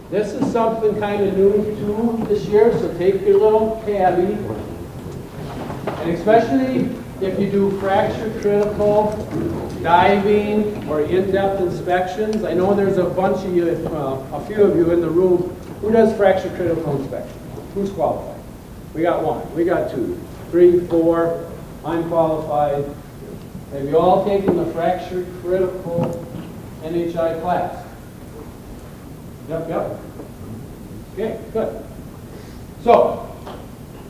This is something kind of new too this year, so take your little tabby, and especially if you do fracture critical diving or in-depth inspections. I know there's a bunch of you, a few of you in the room who does fracture critical inspection. Who's qualified? We got one, we got two, three, four, unqualified. Have you all taken the fracture critical NHI class? Yep. Okay, good. So,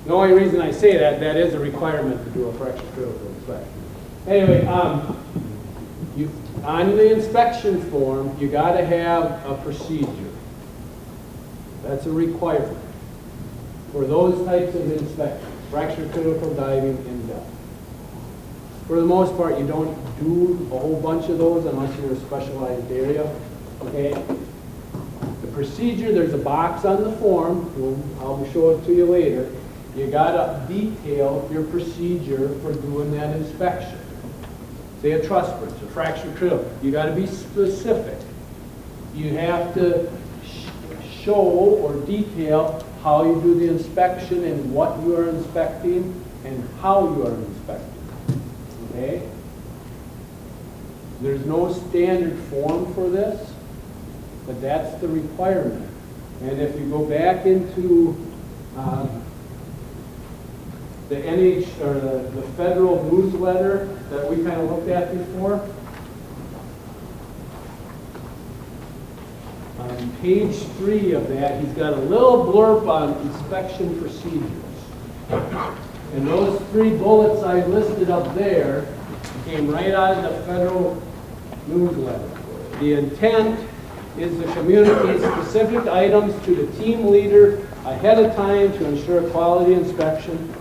the only reason I say that is a requirement to do a fracture critical inspection. Anyway, on the inspection form, you got to have a procedure. That's a requirement for those types of inspections, fracture critical diving in depth. For the most part, you don't do a whole bunch of those unless you're a specialized area. Okay. The procedure, there's a box on the form. I'll show it to you later. You got to detail your procedure for doing that inspection. Say a truss bridge, a fracture critical. You got to be specific. You have to show or detail how you do the inspection and what you are inspecting and how you are inspecting. Okay? There's no standard form for this, but that's the requirement. And if you go back into the NH or the federal newsletter that we kind of looked at before, on page 3 of that, he's got a little blurb on inspection procedures. And those 3 bullets I listed up there came right out of the federal newsletter. The intent is to communicate specific items to the team leader ahead of time to ensure quality inspection.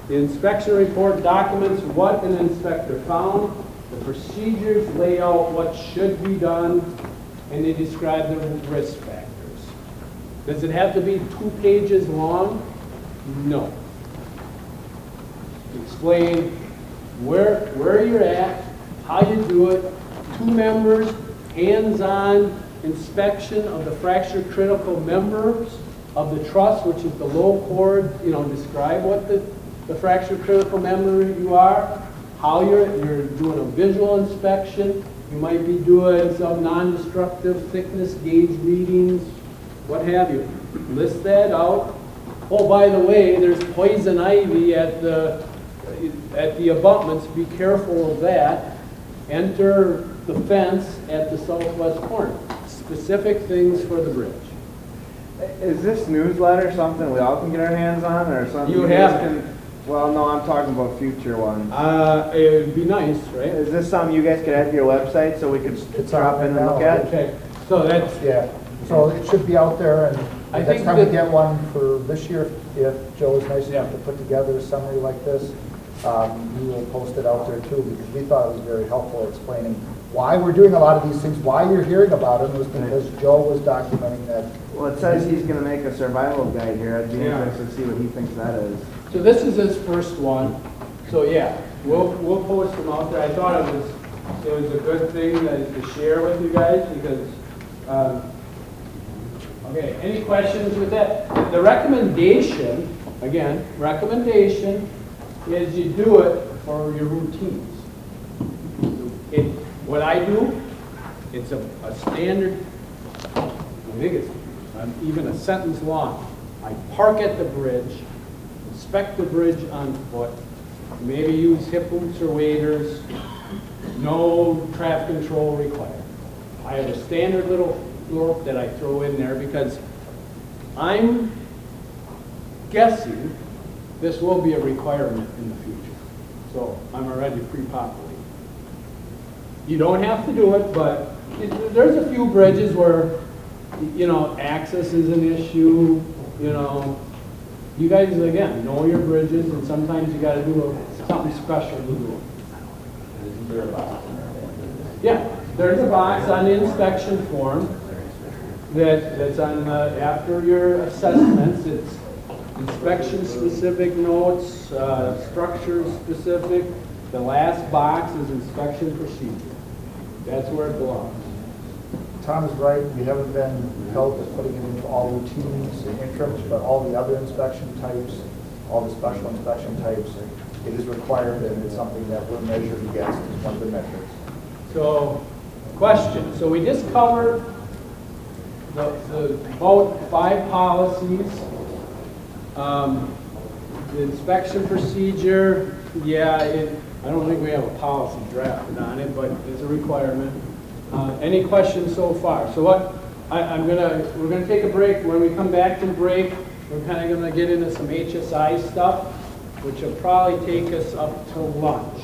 The inspection report documents what an inspector found. The procedures lay out what should be done, and they describe the risk factors. Does it have to be 2 pages long? No. Explain where you're at, how you do it, 2 members, hands-on inspection of the fracture critical members of the truss, which is the low cord. Describe what the fracture critical member you are, how you're doing a visual inspection. You might be doing some non-destructive thickness gauge readings, what have you. List that out. Oh, by the way, there's poison ivy at the abutments. Be careful of that. Enter the fence at the southwest corner. Specific things for the bridge. Is this newsletter something we all can get our hands on, or something You have it. Well, no, I'm talking about future ones. It would be nice, right? Is this something you guys could add to your website so we could drop in and look at? Okay. So that's So it should be out there, and I next think time we that- get one for this year, if Joe is nice enough to put together a summary like this, we will post it out there too, because we thought it was very helpful explaining why we're doing a lot of these things. Why you're hearing about them was because Joe was documenting that. Well, it says he's going to make a survival guide here. I'd be interested to see what he thinks that is. So this is his first one. So yeah, we'll post them out there. I thought it was a good thing to share with you guys because. Okay, any questions with that? The recommendation is you do it for your routines. What I do, it's a standard, I think it's even a sentence long. I park at the bridge, inspect the bridge on foot, maybe use hip boots or waders, no traffic control required. I have a standard little blurb that I throw in there because I'm guessing this will be a requirement in the future. So I'm already pre-populating. You don't have to do it, but there's a few bridges where, access is an issue. You guys, again, know your bridges, and sometimes you got to do something special to do it. Yeah, there's a box on the inspection form that's on after your assessments. It's inspection-specific notes, structure-specific. The last box is inspection procedure. That's where it belongs. Tom is right, we haven't been held to putting it into all routines and interims, but all the other inspection types, all the special inspection types, it is required and it's something that we're measured against as one of the metrics. So, question, so we just covered the about 5 policies. The inspection procedure, yeah, I don't think we have a policy drafted on it, but it's a requirement. Any questions so far? So what, we're gonna take a break. When we come back from break, we're kind of gonna get into some HSI stuff, which will probably take us up to lunch.